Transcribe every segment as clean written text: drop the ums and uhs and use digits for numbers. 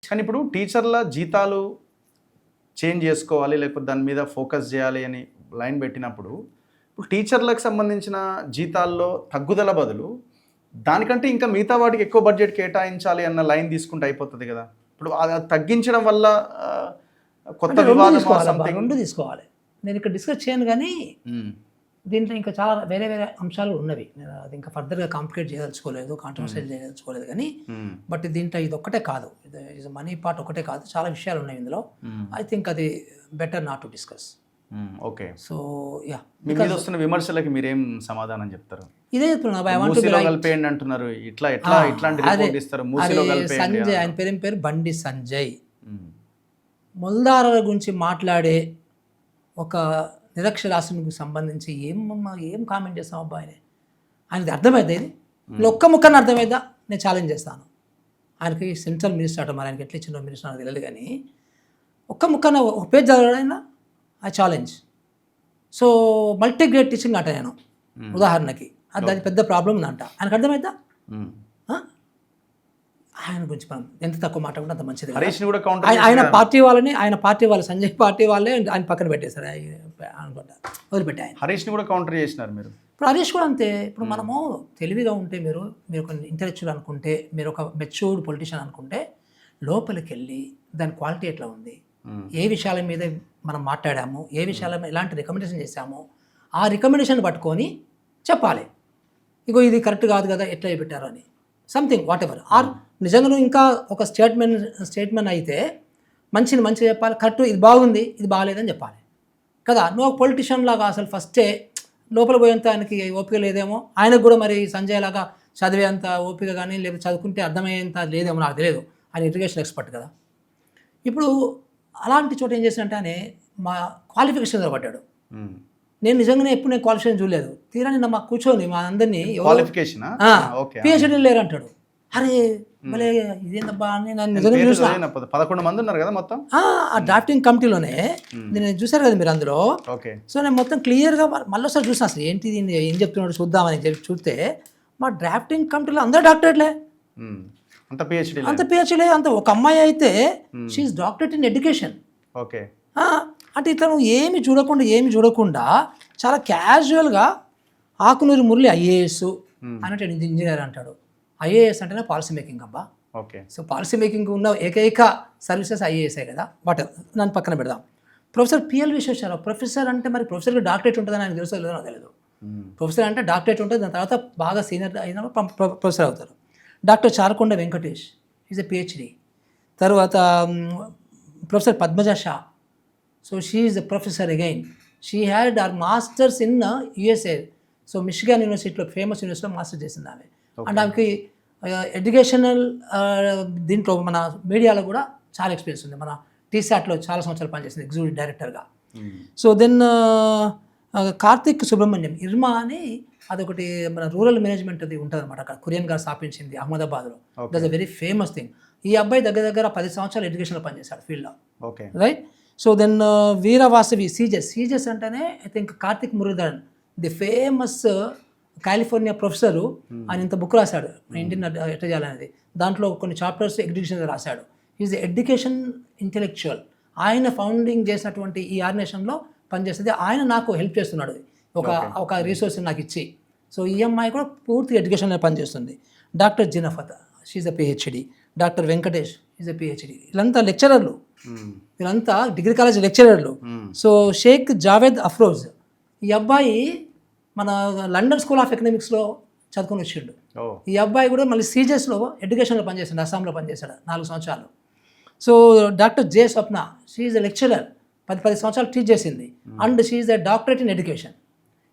కానీ ఇప్పుడు టీచర్ల జీతాలు చేంజ్ చేసుకోవాలి, లేకపోతే దాని మీద ఫోకస్ చేయాలి అని లైన్ పెట్టినప్పుడు, ఇప్పుడు టీచర్లకు సంబంధించిన జీతాల్లో తగ్గుదల బదులు దానికంటే ఇంకా మిగతా వాటికి ఎక్కువ బడ్జెట్ కేటాయించాలి అన్న లైన్ తీసుకుంటే అయిపోతుంది కదా. ఇప్పుడు అది తగ్గించడం వల్ల కొత్త వివాదం రెండు తీసుకోవాలి. నేను ఇక్కడ డిస్కస్ చేయను, కానీ దీంట్లో ఇంకా చాలా వేరే వేరే అంశాలు ఉన్నవి. నేను అది ఇంకా ఫర్దర్గా కాంప్లికేట్ చేయదలుచుకోలేదు, కాంట్రవర్సైల్ చేయదలుచుకోలేదు. కానీ బట్ దీంట్లో ఇది ఒక్కటే కాదు, ఇది మనీ పార్ట్ ఒకటే కాదు, చాలా విషయాలు ఉన్నాయి ఇందులో. ఐ థింక్ అది better not to discuss. Okay. So yeah, మీ మీద వస్తున్న విమర్శలకి మీరేం సమాధానం చెప్తారు? ఇదే చెప్తున్నా, అంటున్నారు, ఇట్లాంటి రిపోర్ట్ ఇస్తారు. సంజయ్, ఆయన పేరు బండి సంజయ్, ముల్దారాల గురించి మాట్లాడే ఒక నిరక్షరాస్యునికి సంబంధించి ఏం కామెంట్ చేస్తాం అబ్బా ఆయనది అర్థమైంది. ఇది ఒక్క ముక్కని అర్థమైందా నేను ఛాలెంజ్ చేస్తాను. ఆయనకి సెంట్రల్ మినిస్టర్ అట, మరి ఆయనకి ఎట్లా ఇచ్చిన మినిస్టర్ నాకు తెలియదు, కానీ ఒక్క ముక్కన ఒక పేజ్ చదవడైనా ఆ ఛాలెంజ్. సో మల్టీగ్రేడ్ టీచింగ్ అంట నేను ఉదాహరణకి, అది పెద్ద ప్రాబ్లం ఉందంట. ఆయనకు అర్థమైందా? ఆయన గురించి మనం ఎంత తక్కువ మాట్లాడుకుంటే అంత మంచిది. ఆయన పార్టీ వాళ్ళు సంజయ్ పార్టీ వాళ్ళే ఆయన పక్కన పెట్టేశారు అనుకుంటా, వదిలిపెట్టి ఆయన హరీష్ని కూడా కౌంటర్ చేసినారు మీరు. ఇప్పుడు హరీష్ కూడా అంతే. ఇప్పుడు మనము తెలివిగా ఉంటే, మీరు ఒక ఇంటెలెక్చువల్ అనుకుంటే, మీరు ఒక మెచ్యూర్డ్ పొలిటీషియన్ అనుకుంటే, లోపలికి వెళ్ళి దాని క్వాలిటీ ఎట్లా ఉంది, ఏ విషయాల మీద మనం మాట్లాడాము, ఏ విషయాల మీద ఎలాంటి రికమెండేషన్ చేశామో ఆ రికమెండేషన్ పట్టుకొని చెప్పాలి. ఇగో ఇది కరెక్ట్ కాదు కదా, ఎట్లా పెట్టారు అని సంథింగ్ వాట్ ఎవర్. ఆర్ నిజంగా ఇంకా ఒక స్టేట్మెంట్ అయితే మంచిగా చెప్పాలి, కరెక్ట్ ఇది బాగుంది ఇది బాగాలేదని చెప్పాలి కదా. నువ్వు పొలిటీషియన్ లాగా అసలు ఫస్టే లోపల పోయేంత ఆయనకి ఓపిక లేదేమో, ఆయనకు కూడా మరి సంజయ్ లాగా చదివేంత ఓపిక కానీ, లేకపోతే చదువుకుంటే అర్థమయ్యేంత లేదేమో, నాకు తెలియదు. ఆయన ఇరిగేషన్ ఎక్స్పర్ట్ కదా. ఇప్పుడు అలాంటి చోట ఏం చేసినట్టే మా క్వాలిఫికేషన్ పడ్డాడు. నేను నిజంగానే ఎప్పుడు నేను క్వాలిఫికేషన్ చూడలేదు. తీరా నిన్న మా కూర్చొని మా అందరినీ పిహెచ్డీ లేరు అంటాడు. అరే మళ్ళీ ఇదేందబ్బా అని నేను నిజంగా చూసాను. 11 మంది ఉన్నారు కదా మొత్తం ఆ డ్రాఫ్టింగ్ కమిటీలోనే. నేను చూసారు కదా మీరు అందులో. సో నేను మొత్తం క్లియర్గా మళ్ళీ ఒకసారి చూసాను, అసలు ఏంటి ఏం చెప్తున్నాడు చూద్దామని చెప్పి చూస్తే మా డ్రాఫ్టింగ్ కమిటీలో అందరూ డాక్టరేట్లే, అంత పిహెచ్డీ అంత. ఒక అమ్మాయి అయితే she's doctorate in education. Okay. అంటే ఇతను ఏమి చూడకుండా చాలా క్యాజువల్గా ఆకునూరి మురళి ఐఏఎస్ అన్నట్టు ఇంజనీర్ అంటాడు. ఐఏఎస్ అంటేనే పాలసీ మేకింగ్ అబ్బా. ఓకే. సో పాలసీ మేకింగ్ ఉన్న ఏకైక సర్వీసెస్ ఐఏఎస్ఏ కదా. బట్ నన్ను పక్కన పెడదాం. ప్రొఫెసర్ పిఎల్ విశ్వేశ్వరరావు, ప్రొఫెసర్ అంటే మరి ప్రొఫెసర్కి డాక్టరేట్ ఉంటుందని ఆయన తెలుసో లేదో నాకు తెలియదు. ప్రొఫెసర్ అంటే డాక్టరేట్ ఉంటుంది, దాని తర్వాత బాగా సీనియర్ అయిన ప్రొఫెసర్ అవుతారు. Doctor Charakonda Venkatesh is a PhD. తర్వాత professor Padmaja Shah, so she is a professor again. She had her masters in USA. So Michigan యూనివర్సిటీలో, ఫేమస్ యూనివర్సిటీలో మాస్టర్ చేసింది ఆమె. అండ్ ఆమెకి ఎడ్యుకేషనల్ దీంట్లో మన మీడియాలో కూడా చాలా ఎక్స్పీరియన్స్ ఉంది. మన టీశాట్లో చాలా సంవత్సరాలు పనిచేసింది ఎగ్జిక్యూటివ్ డైరెక్టర్గా. సో దెన్ కార్తిక్ సుబ్రహ్మణ్యం, ఇర్మా అని అదొకటి మన రూరల్ మేనేజ్మెంట్ అది ఉంటుంది అనమాట, అక్కడ కురియన్ గారు స్థాపించింది అహ్మదాబాద్లో. That's a very famous thing. ఈ అబ్బాయి దగ్గర 10 సంవత్సరాలు ఎడ్యుకేషన్లో పనిచేశాడు ఫీల్డ్లో, రైట్. సో దెన్ వీరవాసవి సీజెస్ అంటేనే I think Karthik Muralidharan, the famous California professor. ఆయన ఇంత బుక్ రాశాడు ఇండియన్ ఎట్లా చేయాలనేది. దాంట్లో కొన్ని చాప్టర్స్ ఎడ్యుకేషన్ రాశాడు. Is education intellectual. ఆయన ఫౌండింగ్ చేసినటువంటి ఈ ఆర్గనైజేషన్లో పనిచేస్తుంది. ఆయన నాకు హెల్ప్ చేస్తున్నాడు, ఒక రిసోర్స్ నాకు ఇచ్చి. సో ఈ అమ్మాయి కూడా పూర్తి ఎడ్యుకేషన్లో పనిచేస్తుంది. డాక్టర్ జినఫత్, she's a PhD. Doctor Venkatesh is a PhD. వీళ్ళంతా లెక్చరర్లు, వీళ్ళంతా డిగ్రీ కాలేజ్ లెక్చరర్లు. సో షేక్ జావేద్ అఫ్రోజ్, ఈ అబ్బాయి మన లండన్ స్కూల్ ఆఫ్ ఎకనామిక్స్లో చదువుకొని వచ్చిండు. ఈ అబ్బాయి కూడా మళ్ళీ సీజెస్లో ఎడ్యుకేషన్లో పనిచేసాడు, అస్సాంలో పనిచేశాడు 4 సంవత్సరాలు. So doctor J Swapna, she's a lecturer, 10 సంవత్సరాలు టీచ్ చేసింది. And she's a doctorate in education.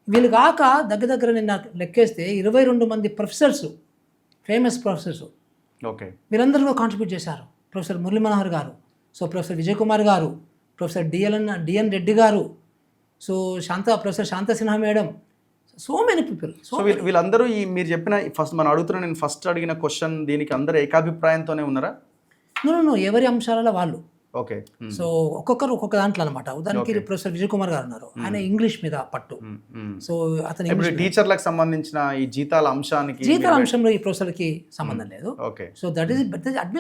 వీళ్ళు కాక దగ్గర నేను నాకు లెక్కేస్తే 22 మంది ప్రొఫెసర్స్, ఫేమస్ ప్రొఫెసర్స్, ఓకే, వీరందరూ కాంట్రిబ్యూట్ చేశారు. Professor Murali Manohar garu, so professor Vijay Kumar గారు, professor DN Reddy garu, so professor Shanta Sinha madam, so many people. So వీళ్ళందరూ ఈ మీరు చెప్పిన మనం అడుగుతున్న నేను ఫస్ట్ అడిగిన క్వశ్చన్ దీనికి అందరూ ఏకాభిప్రాయంతోనే ఉన్నారా? నో ఎవరి అంశాలలో వాళ్ళు. ఓకే. సో ఒక్కొక్కరు ఒక్కొక్క దాంట్లో అనమాట. ఉదాహరణకి ప్రొఫెసర్ విజయ్ కుమార్ గారు ఉన్నారు, ఆయన ఇంగ్లీష్ మీద పట్టు. సో అతను ఇప్పుడు టీచర్లకు సంబంధించిన ఈ జీతాల అంశానికి జీతాల అంశంలో ఈ ప్రొఫెసర్కి సంబంధం లేదు. ఓకే. సో దట్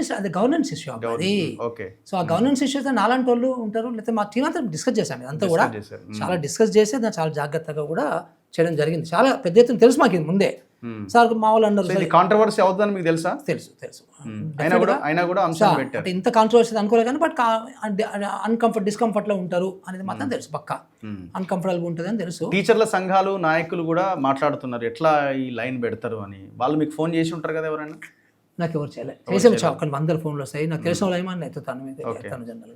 ఈస్ అది గవర్నెన్స్ ఇష్యూ అది. ఓకే. సో ఆ గవర్నెన్స్ ఇష్యూస్ నాలాంటి వాళ్ళు ఉంటారు, లేకపోతే మా టీం అంతా డిస్కస్ చేశాను. అంతా కూడా చేశారు. చాలా డిస్కస్ చేసి దాన్ని చాలా జాగ్రత్తగా కూడా చేయడం జరిగింది. చాలా పెద్ద ఎత్తున తెలుసు మాకు ఇది ముందే. సార్ మా వాళ్ళు అన్నారు, ఇది కాంట్రవర్సీ అవుతుందని మీకు తెలుసా? తెలుసు అయినా కూడా అంశం పెట్టారు. అంటే ఇంత కాంట్రవర్సీ అనుకోలేదు కానీ, బట్ డిస్కంఫర్ట్లో ఉంటారు అనేది మాత్రం తెలుసు. పక్కా అన్కంఫర్టబుల్ ఉంటుంది అని తెలుసు. టీచర్ల సంఘాలు నాయకులు కూడా మాట్లాడుతున్నారు ఎట్లా ఈ లైన్ పెడతారు అని. వాళ్ళు మీకు ఫోన్ చేసి ఉంటారు కదా ఎవరైనా? నాకు ఎవరు చేయలేదు. చేసే ఒక 100 ఫోన్లు వస్తాయి. నాకు తెలిసిన వాళ్ళు ఏమన్నా ఎత్తుతాను జనరల్గా.